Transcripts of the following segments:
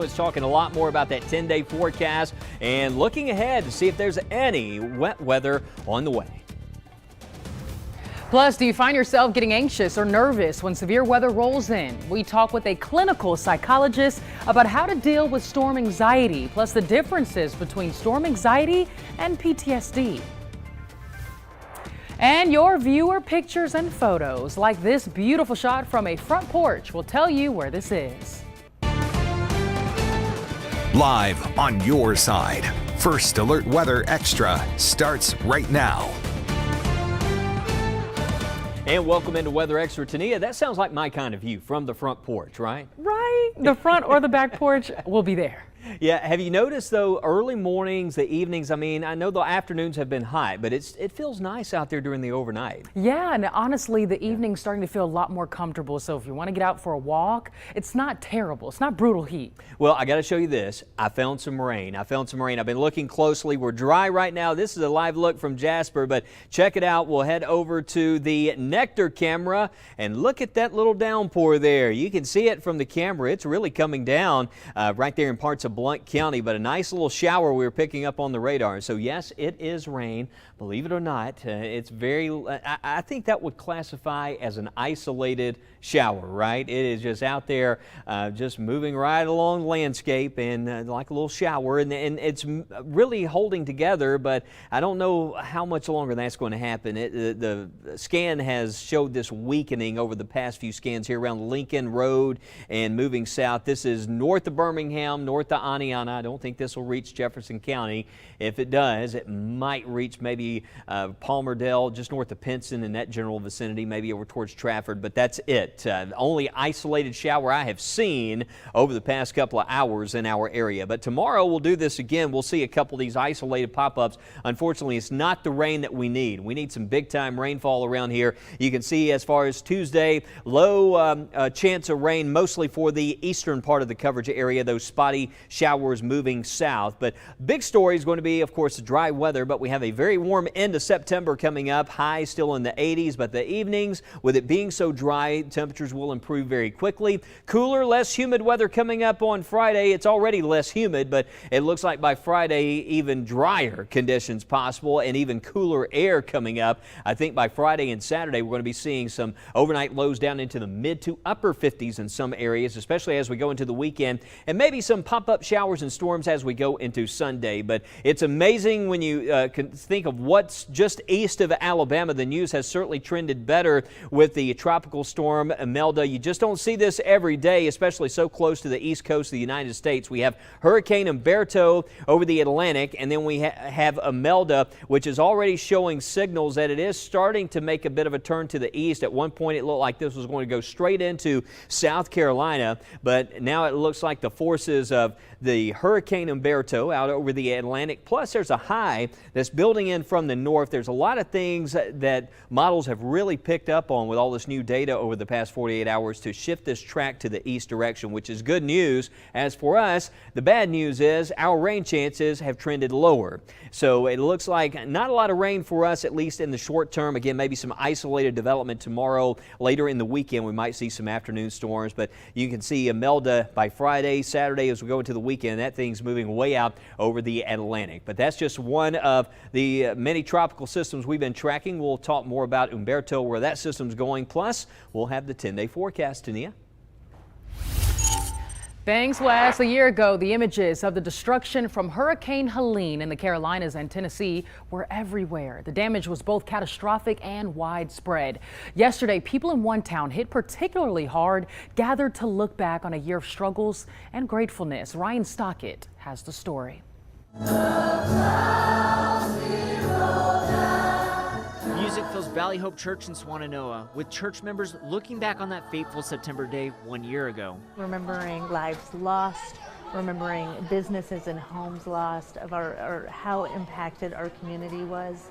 It's talking a lot more about that 10-day forecast and looking ahead to see if there's any wet weather on the way. Plus, do you find yourself getting anxious or nervous when severe weather rolls in? We talk with a clinical psychologist about how to deal with storm anxiety, plus the differences between storm anxiety and PTSD. And your viewer pictures and photos, like this beautiful shot from a front porch, will tell you where this is. Live on your side. First Alert Weather Extra starts right now. And welcome into Weather Extra. Tania, that sounds like my kind of view from the front porch, right? Right. The front or the back porch will be there. Yeah, have you noticed though, early mornings, the evenings, I mean, I know the afternoons have been hot, but it feels nice out there during the overnight. Yeah, and honestly, the evening's starting to feel a lot more comfortable. So if you want to get out for a walk, it's not terrible. It's not brutal heat. Well, I got to show you this. I found some rain. I've been looking closely. We're dry right now. This is a live look from Jasper, but check it out. We'll head over to the Nectar camera and look at that little downpour there. You can see it from the camera. It's really coming down right there in parts of Blount County, but a nice little shower we were picking up on the radar. So yes, it is rain. Believe it or not, it's very, I think that would classify as an isolated shower, right? It is just out there, just moving right along the landscape and like a little shower, and it's really holding together, but I don't know how much longer that's going to happen. The scan has showed this weakening over the past few scans here around Lincoln Road and moving south. This is north of Birmingham, north of Aniana. I don't think this will reach Jefferson County. If it does, it might reach maybe Palmerdale, just north of Pinson in that general vicinity, maybe over towards Trafford, but that's it. The only isolated shower I have seen over the past couple of hours in our area. But tomorrow we'll do this again. We'll see a couple of these isolated pop-ups. Unfortunately, it's not the rain that we need. We need some big-time rainfall around here. You can see as far as Tuesday, low chance of rain mostly for the eastern part of the coverage area, those spotty showers moving south. But big story is going to be, of course, dry weather, but we have a very warm end of September coming up. High still in the 80s, but the evenings, with it being so dry, temperatures will improve very quickly. Cooler, less humid weather coming up on Friday. It's already less humid, but it looks like by Friday, even drier conditions possible and even cooler air coming up. I think by Friday and Saturday, we're going to be seeing some overnight lows down into the mid to upper 50s in some areas, especially as we go into the weekend, and maybe some pop-up showers and storms as we go into Sunday. But it's amazing when you can think of what's just east of Alabama. The news has certainly trended better with the tropical storm Imelda. You just don't see this every day, especially so close to the east coast of the United States. We have Hurricane Umberto over the Atlantic, and then we have Imelda, which is already showing signals that it is starting to make a bit of a turn to the east. At one point, it looked like this was going to go straight into South Carolina, but now it looks like the forces of the Hurricane Umberto out over the Atlantic, plus there's a high that's building in from the north. There's a lot of things that models have really picked up on with all this new data over the past 48 hours to shift this track to the east direction, which is good news. As for us, the bad news is our rain chances have trended lower. So it looks like not a lot of rain for us, at least in the short term. Again, maybe some isolated development tomorrow. Later in the weekend, we might see some afternoon storms, but you can see Imelda by Friday, Saturday as we go into the weekend. That thing's moving way out over the Atlantic. But that's just one of the many tropical systems we've been tracking. We'll talk more about Umberto, where that system's going. Plus, we'll have the 10-day forecast. Tania? Thanks, Wes. A year ago, the images of the destruction from Hurricane Helene in the Carolinas and Tennessee were everywhere. The damage was both catastrophic and widespread. Yesterday, people in one town hit particularly hard gathered to look back on a year of struggles and gratefulness. Ryan Stockett has the story. Music fills Valley Hope Church in Swannanoa, with church members looking back on that fateful September day 1 year ago. Remembering lives lost, remembering businesses and homes lost, of how impacted our community was,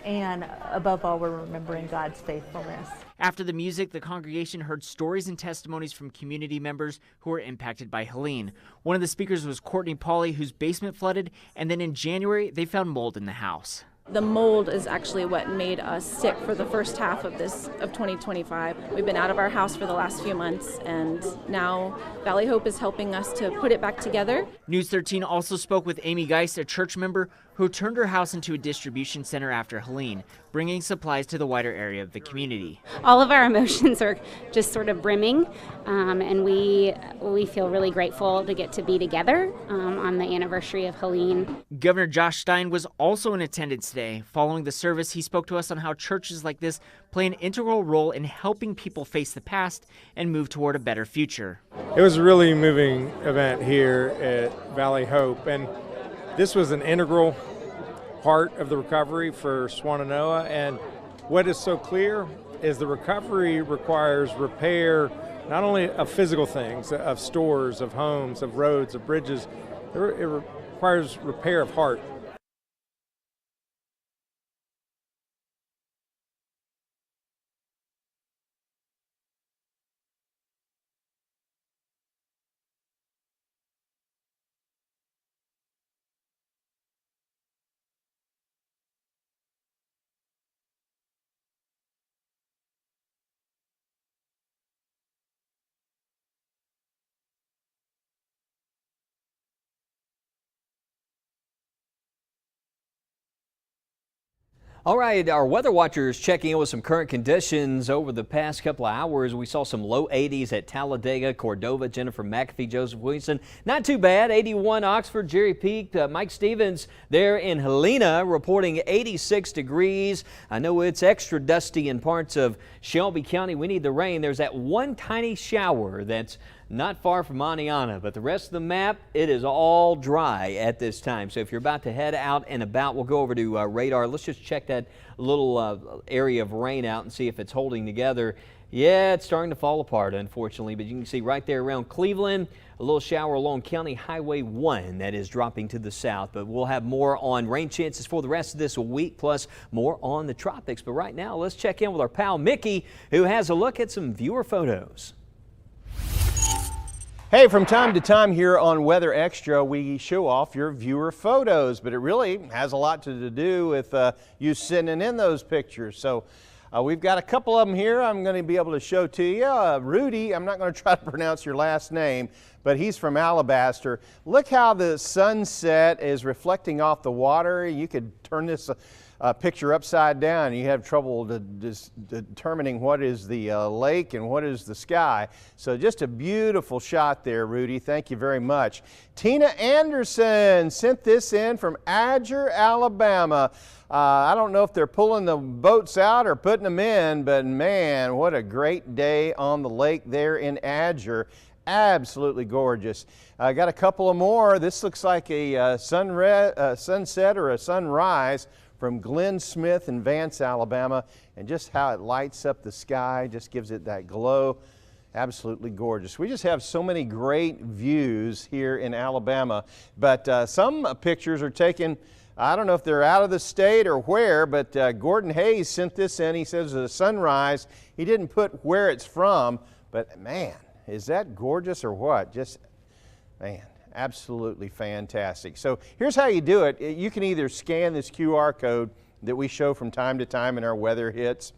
and above all, we're remembering God's faithfulness. After the music, the congregation heard stories and testimonies from community members who were impacted by Helene. One of the speakers was Courtney Pauley, whose basement flooded, and then in January, they found mold in the house. The mold is actually what made us sick for the first half of 2025. We've been out of our house for the last few months, and now Valley Hope is helping us to put it back together. News 13 also spoke with Amy Geist, a church member who turned her house into a distribution center after Helene, bringing supplies to the wider area of the community. All of our emotions are just sort of brimming, and we feel really grateful to get to be together on the anniversary of Helene. Governor Josh Stein was also in attendance today. Following the service, he spoke to us on how churches like this play an integral role in helping people face the past and move toward a better future. It was a really moving event here at Valley Hope, and this was an integral part of the recovery for Swannanoa. And what is so clear is the recovery requires repair, not only of physical things, of stores, of homes, of roads, of bridges. It requires repair of heart. All right, our weather watchers checking in with some current conditions over the past couple of hours. We saw some low 80s at Talladega, Cordova, Jennifer McAfee, Joseph Williamson. Not too bad. 81 Oxford, Jerry Peak, Mike Stevens there in Helena reporting 86 degrees. I know it's extra dusty in parts of Shelby County. We need the rain. There's that one tiny shower that's not far from Aniana, but the rest of the map, it is all dry at this time. So if you're about to head out and about, we'll go over to radar. Let's just check that little area of rain out and see if it's holding together. Yeah, it's starting to fall apart, unfortunately, but you can see right there around Cleveland, a little shower along County Highway 1 that is dropping to the south. But we'll have more on rain chances for the rest of this week, plus more on the tropics. But right now, let's check in with our pal Mickey, who has a look at some viewer photos. Hey, from time to time here on Weather Extra, we show off your viewer photos, but it really has a lot to do with you sending in those pictures. So we've got a couple of them here I'm going to be able to show to you. Rudy, I'm not going to try to pronounce your last name, but he's from Alabaster. Look how the sunset is reflecting off the water. You could turn this picture upside down. You have trouble determining what is the lake and what is the sky. So just a beautiful shot there, Rudy. Thank you very much. Tina Anderson sent this in from Adger, Alabama. I don't know if they're pulling the boats out or putting them in, but man, what a great day on the lake there in Adger. Absolutely gorgeous. I got a couple of more. This looks like a sunset or a sunrise from Glenn Smith in Vance, Alabama, and just how it lights up the sky, just gives it that glow. Absolutely gorgeous. We just have so many great views here in Alabama, but some pictures are taken, I don't know if they're out of the state or where, but Gordon Hayes sent this in. He says it's a sunrise. He didn't put where it's from, but man, is that gorgeous or what? Just, man. Absolutely fantastic. So here's how you do it. You can either scan this QR code that we show from time to time in our weather hits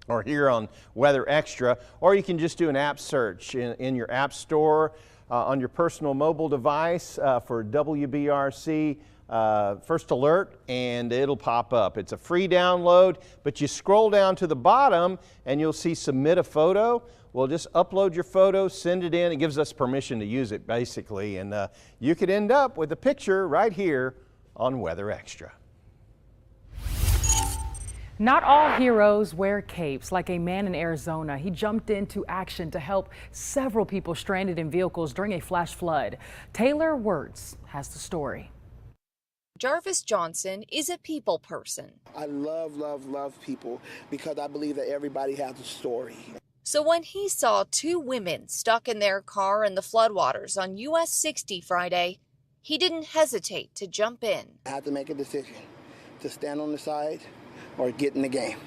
or here on Weather Extra, or you can just do an app search in your app store on your personal mobile device for WBRC First Alert, and it'll pop up. It's a free download, but you scroll down to the bottom and you'll see submit a photo. Well, just upload your photo, send it in. It gives us permission to use it, basically. And you could end up with a picture right here on Weather Extra. Not all heroes wear capes. Like a man in Arizona, he jumped into action to help several people stranded in vehicles during a flash flood. Taylor Wirtz has the story. Jarvis Johnson is a people person. I love people because I believe that everybody has a story. So when he saw two women stuck in their car in the floodwaters on US 60 Friday, he didn't hesitate to jump in. I had to make a decision to stand on the side or get in the game.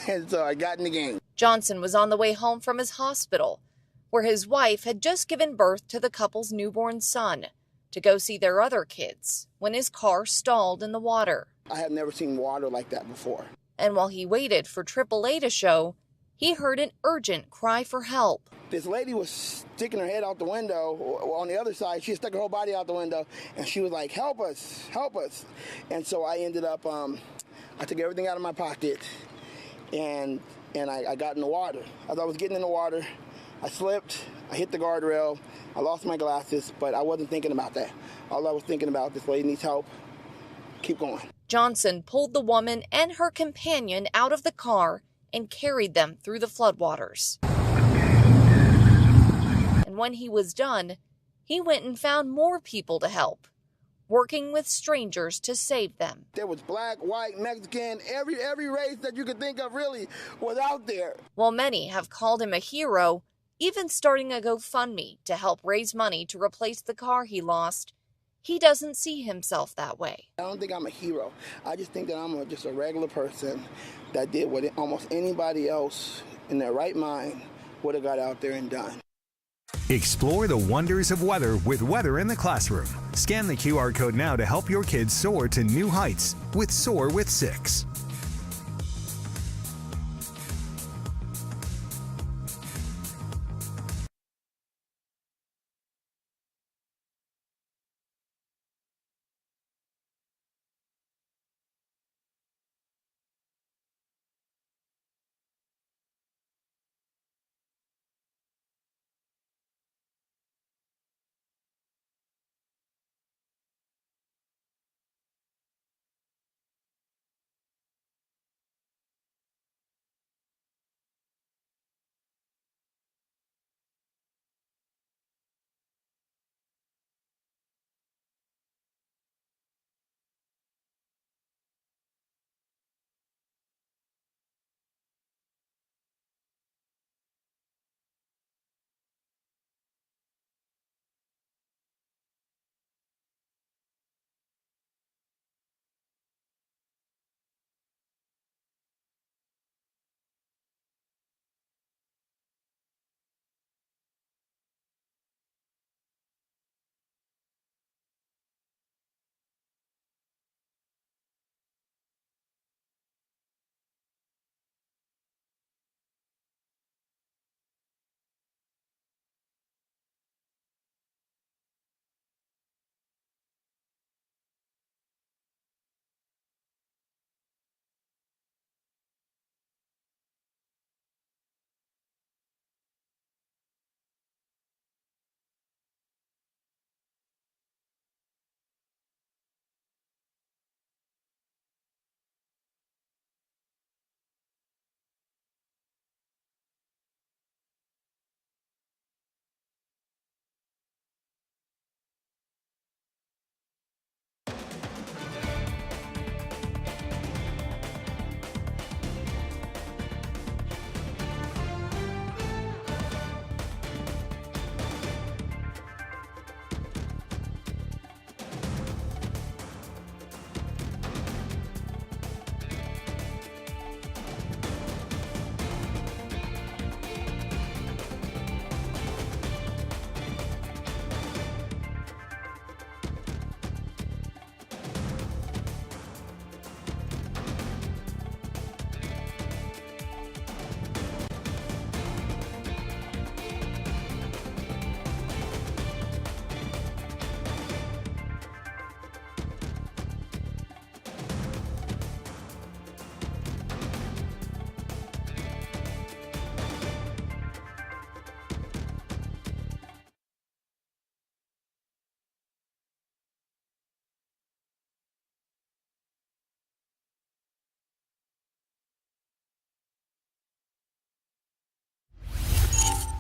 And so I got in the game. Johnson was on the way home from his hospital, where his wife had just given birth to the couple's newborn son, to go see their other kids when his car stalled in the water. I have never seen water like that before. And while he waited for AAA to show, he heard an urgent cry for help. This lady was sticking her head out the window. On the other side, she stuck her whole body out the window, and she was like, help us, help us. And so I ended up, I took everything out of my pocket, and I got in the water. As I was getting in the water, I slipped, I hit the guardrail, I lost my glasses, but I wasn't thinking about that. All I was thinking about, this lady needs help, keep going. Johnson pulled the woman and her companion out of the car and carried them through the floodwaters. And when he was done, he went and found more people to help, working with strangers to save them. There was black, white, Mexican, every race that you could think of really was out there. While many have called him a hero, even starting a GoFundMe to help raise money to replace the car he lost, he doesn't see himself that way. I don't think I'm a hero. I just think that I'm just a regular person that did what almost anybody else in their right mind would have got out there and done. Explore the wonders of weather with Weather in the Classroom. Scan the QR code now to help your kids soar to new heights with Soar with 6.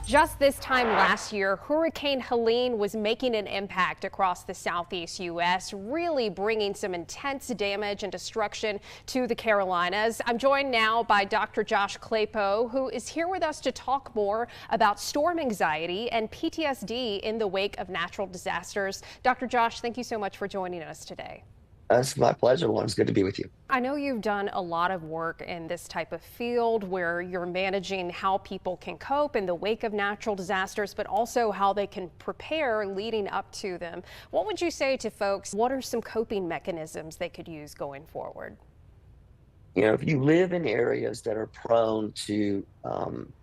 Just this time last year, Hurricane Helene was making an impact across the southeast U.S., really bringing some intense damage and destruction to the Carolinas. I'm joined now by Dr. Josh Claypo, who is here with us to talk more about storm anxiety and PTSD in the wake of natural disasters. Dr. Josh, thank you so much for joining us today. That's my pleasure, Lauren. It's good to be with you. I know you've done a lot of work in this type of field where you're managing how people can cope in the wake of natural disasters, but also how they can prepare leading up to them. What would you say to folks? What are some coping mechanisms they could use going forward? You know, if you live in areas that are prone to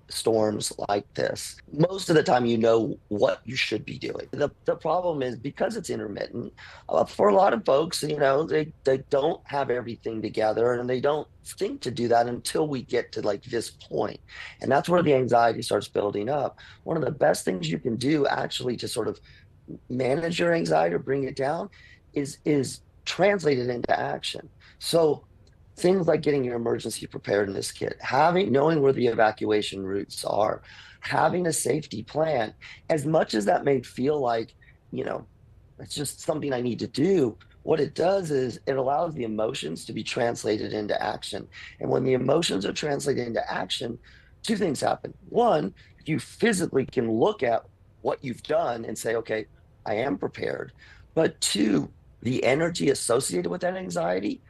storms like this, most of the time you know what you should be doing. The problem is because it's intermittent, for a lot of folks, you know, they don't have everything together and they don't think to do that until we get to like this point. And that's where the anxiety starts building up. One of the best things you can do actually to sort of manage your anxiety or bring it down is translate it into action. So things like getting your emergency preparedness kit, knowing where the evacuation routes are, having a safety plan, as much as that may feel like, you know, it's just something I need to do. What it does is it allows the emotions to be translated into action. And when the emotions are translated into action, two things happen. One, you physically can look at what you've done and say, okay, I am prepared. But two, the energy associated with that anxiety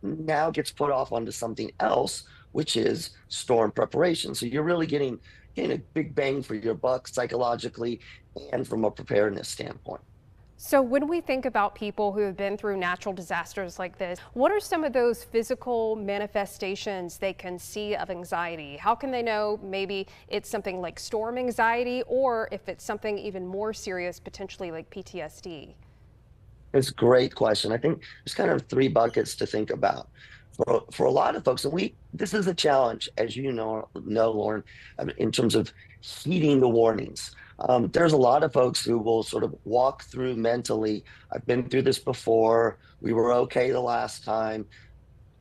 now gets put off onto something else, which is storm preparation. So you're really getting a big bang for your buck psychologically and from a preparedness standpoint. So when we think about people who have been through natural disasters like this, what are some of those physical manifestations they can see of anxiety? How can they know maybe it's something like storm anxiety, or if it's something even more serious, potentially like PTSD? It's a great question. I think there's kind of three buckets to think about. For a lot of folks, and this is a challenge, as you know, Lauren, in terms of heeding the warnings. There's a lot of folks who will sort of walk through mentally, I've been through this before, we were okay the last time,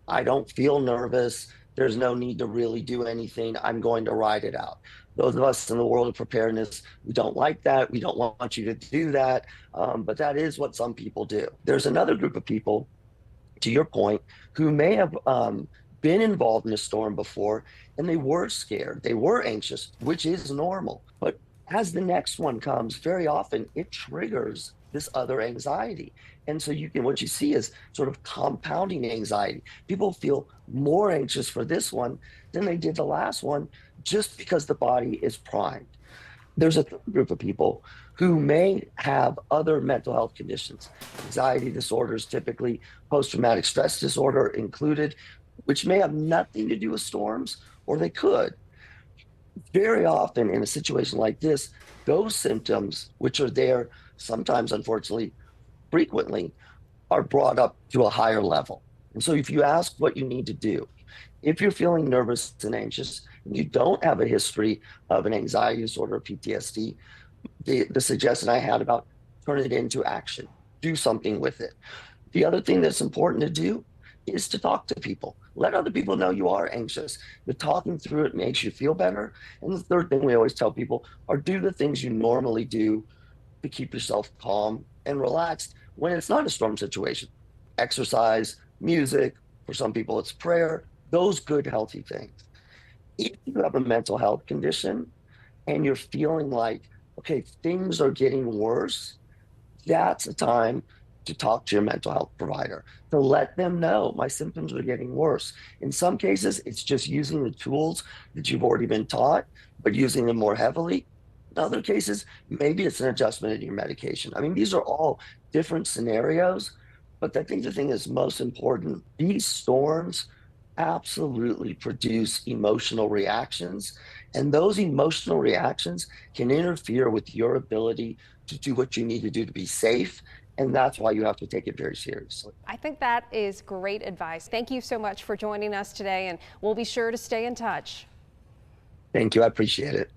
I don't feel nervous, there's no need to really do anything, I'm going to ride it out. Those of us in the world of preparedness, we don't like that. We don't want you to do that. But that is what some people do. There's another group of people, to your point, who may have been involved in a storm before and they were scared. They were anxious, which is normal. But as the next one comes, very often it triggers this other anxiety. And so what you see is sort of compounding anxiety. People feel more anxious for this one than they did the last one, just because the body is primed. There's a third group of people who may have other mental health conditions, anxiety disorders, typically post-traumatic stress disorder included, which may have nothing to do with storms, or they could. Very often in a situation like this, those symptoms, which are there sometimes, unfortunately, frequently, are brought up to a higher level. And so if you ask what you need to do, if you're feeling nervous and anxious, and you don't have a history of an anxiety disorder or PTSD, the suggestion I had about turn it into action, do something with it. The other thing that's important to do is to talk to people. Let other people know you are anxious. The talking through it makes you feel better. And the third thing we always tell people are do the things you normally do to keep yourself calm and relaxed when it's not a storm situation. Exercise, music, for some people it's prayer, those good, healthy things. If you have a mental health condition and you're feeling like, okay, things are getting worse, that's a time to talk to your mental health provider, to let them know my symptoms are getting worse. In some cases, it's just using the tools that you've already been taught, but using them more heavily. In other cases, maybe it's an adjustment in your medication. I mean, these are all different scenarios, but I think the thing that's most important, these storms absolutely produce emotional reactions, and those emotional reactions can interfere with your ability to do what you need to do to be safe, and that's why you have to take it very seriously. I think that is great advice. Thank you so much for joining us today, and we'll be sure to stay in touch. Thank you, I appreciate it.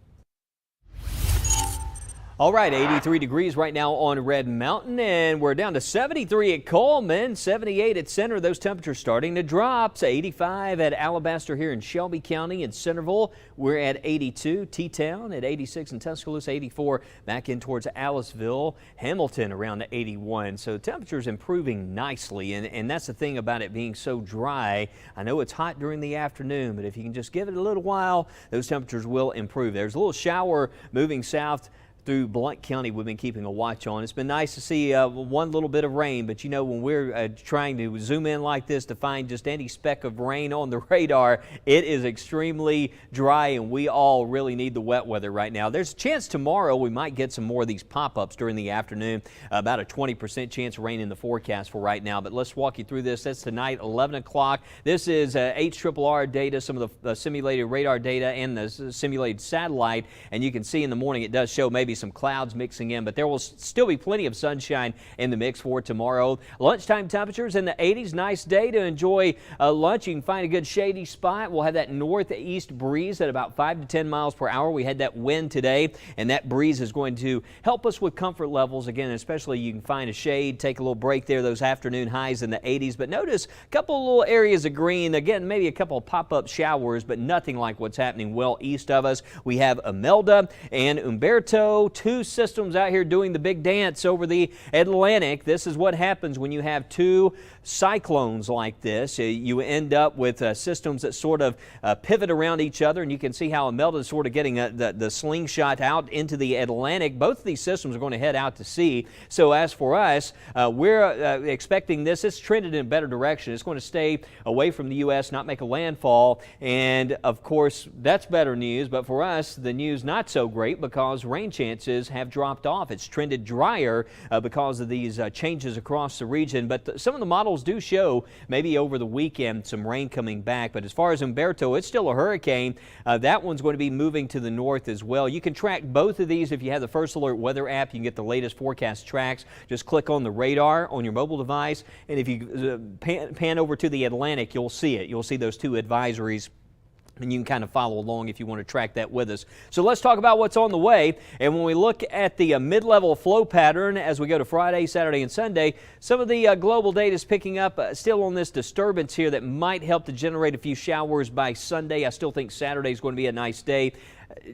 All right, 83 degrees right now on Red Mountain, and we're down to 73 at Coleman, 78 at Center. Those temperatures starting to drop. 85 at Alabaster here in Shelby County. In Centerville, we're at 82. T-Town at 86, and Tuscaloosa 84 back in towards Aliceville. Hamilton around 81. So temperatures improving nicely, and that's the thing about it being so dry. I know it's hot during the afternoon, but if you can just give it a little while, those temperatures will improve. There's a little shower moving south through Blount County we've been keeping a watch on. It's been nice to see one little bit of rain, but you know, when we're trying to zoom in like this to find just any speck of rain on the radar, it is extremely dry, and we all really need the wet weather right now. There's a chance tomorrow we might get some more of these pop-ups during the afternoon, about a 20% chance of rain in the forecast for right now. But let's walk you through this. That's tonight, 11 o'clock. This is HRRR data, some of the simulated radar data and the simulated satellite, and you can see in the morning it does show maybe some clouds mixing in, but there will still be plenty of sunshine in the mix for tomorrow. Lunchtime temperatures in the 80s. Nice day to enjoy lunch. You can find a good shady spot. We'll have that northeast breeze at about 5 to 10 miles per hour. We had that wind today, and that breeze is going to help us with comfort levels. Again, especially you can find a shade, take a little break there, those afternoon highs in the 80s. But notice a couple of little areas of green. Again, maybe a couple of pop-up showers, but nothing like what's happening well east of us. We have Imelda and Umberto, two systems out here doing the big dance over the Atlantic. This is what happens when you have two cyclones like this. You end up with systems that sort of pivot around each other, and you can see how Imelda is sort of getting the slingshot out into the Atlantic. Both of these systems are going to head out to sea. So as for us, we're expecting this. It's trended in a better direction. It's going to stay away from the U.S., not make a landfall, and of course that's better news. But for us, the news not so great, because rain chances have dropped off. It's trended drier because of these changes across the region. But some of the models do show maybe over the weekend some rain coming back. But as far as Umberto, it's still a hurricane. That one's going to be moving to the north as well. You can track both of these if you have the First Alert weather app. You can get the latest forecast tracks. Just click on the radar on your mobile device, and if you pan over to the Atlantic, you'll see it. You'll see those two advisories, and you can kind of follow along if you want to track that with us. So let's talk about what's on the way. And when we look at the mid-level flow pattern as we go to Friday, Saturday, and Sunday, some of the global data is picking up still on this disturbance here that might help to generate a few showers by Sunday. I still think Saturday is going to be a nice day.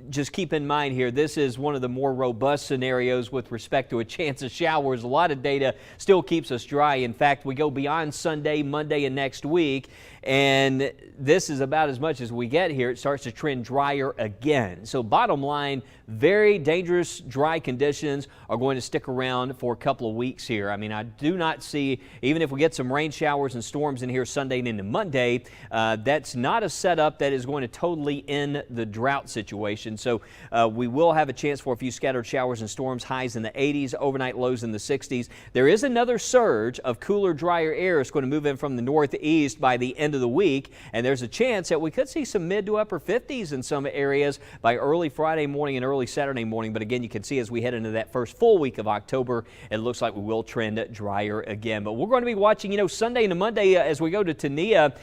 Just keep in mind here, this is one of the more robust scenarios with respect to a chance of showers. A lot of data still keeps us dry. In fact, we go beyond Sunday, Monday, and next week, and this is about as much as we get here. It starts to trend drier again. So bottom line, very dangerous dry conditions are going to stick around for a couple of weeks here. I mean, I do not see, even if we get some rain showers and storms in here Sunday and into Monday, that's not a setup that is going to totally end the drought situation. So we will have a chance for a few scattered showers and storms, highs in the 80s, overnight lows in the 60s. There is another surge of cooler, drier air. It's going to move in from the northeast by the end of the week, and there's a chance that we could see some mid to upper 50s in some areas by early Friday morning and early Saturday morning. But again, you can see as we head into that first full week of October, it looks like we will trend drier again. But we're going to be watching, you know, Sunday and Monday as we go to Tania.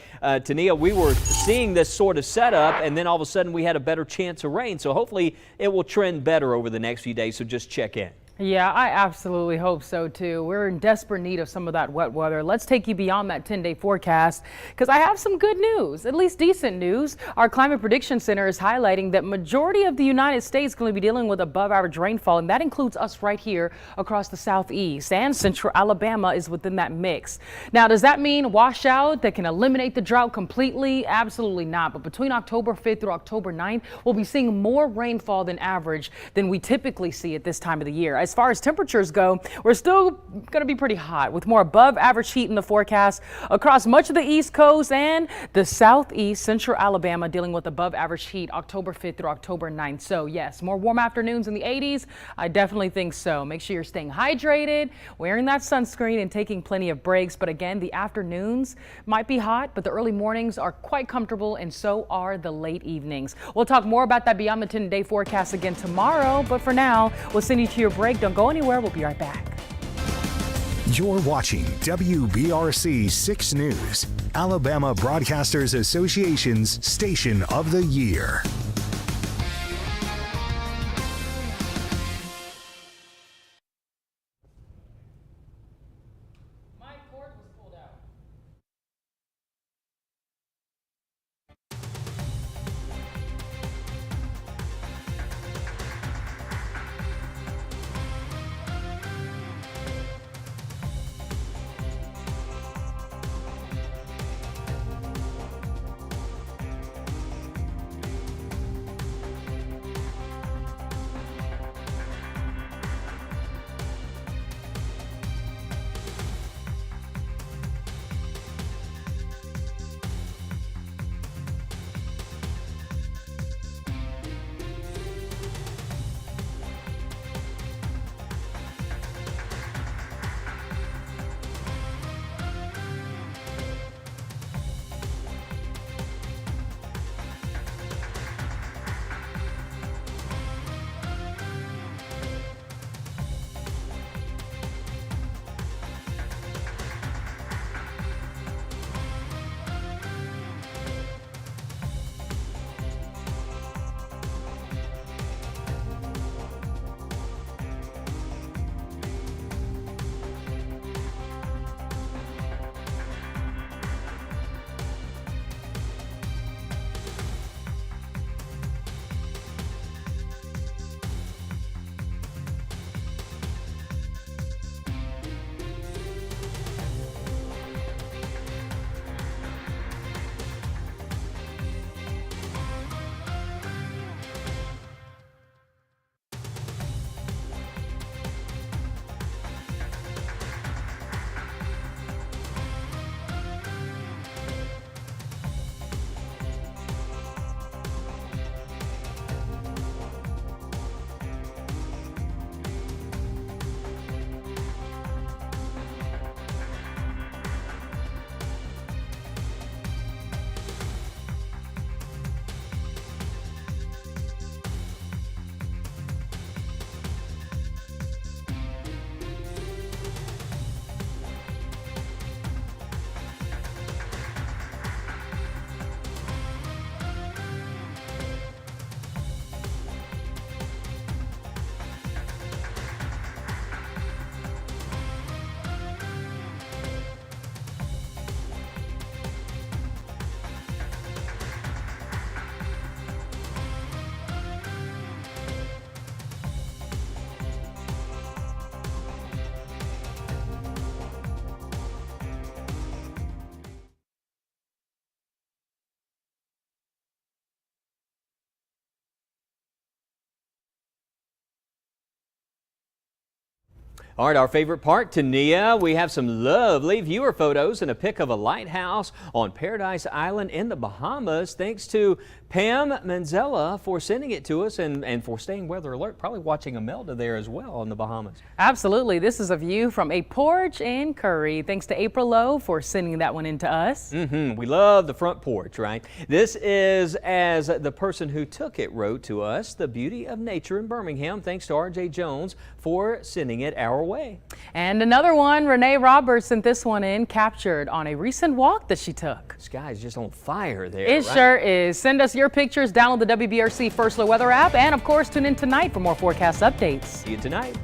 Tania, we were seeing this sort of setup, and then all of a sudden we had a better chance of rain. So hopefully it will trend better over the next few days. So just check in. Yeah, I absolutely hope so too. We're in desperate need of some of that wet weather. Let's take you beyond that 10-day forecast, because I have some good news, at least decent news. Our Climate Prediction Center is highlighting that majority of the United States is going to be dealing with above average rainfall, and that includes us right here across the southeast, and central Alabama is within that mix. Now, does that mean washout that can eliminate the drought completely? Absolutely not. But between October 5th through October 9th, we'll be seeing more rainfall than average than we typically see at this time of the year. As far as temperatures go, we're still going to be pretty hot with more above average heat in the forecast across much of the East Coast and the southeast, central Alabama dealing with above average heat October 5th through October 9th. So yes, more warm afternoons in the 80s. I definitely think so. Make sure you're staying hydrated, wearing that sunscreen, and taking plenty of breaks. But again, the afternoons might be hot, but the early mornings are quite comfortable, and so are the late evenings. We'll talk more about that beyond the 10-day forecast again tomorrow. But for now, we'll send you to your break. Don't go anywhere. We'll be right back. You're watching WBRC 6 News, Alabama Broadcasters Association's Station of the Year. All right, our favorite part, Tania. We have some lovely viewer photos and a pic of a lighthouse on Paradise Island in the Bahamas. Thanks to Pam Manzella for sending it to us and for staying weather alert. Probably watching Imelda there as well in the Bahamas. Absolutely. This is a view from a porch in Curry. Thanks to April Lowe for sending that one in to us. We love the front porch, right? This is, as the person who took it wrote to us, the beauty of nature in Birmingham. Thanks to R.J. Jones for sending it our way. And another one, Renee Roberts sent this one in, captured on a recent walk that she took. Sky's just on fire there. It right? sure is. Send us your pictures, download the WBRC First Alert Weather app, and of course tune in tonight for more forecast updates. See you tonight.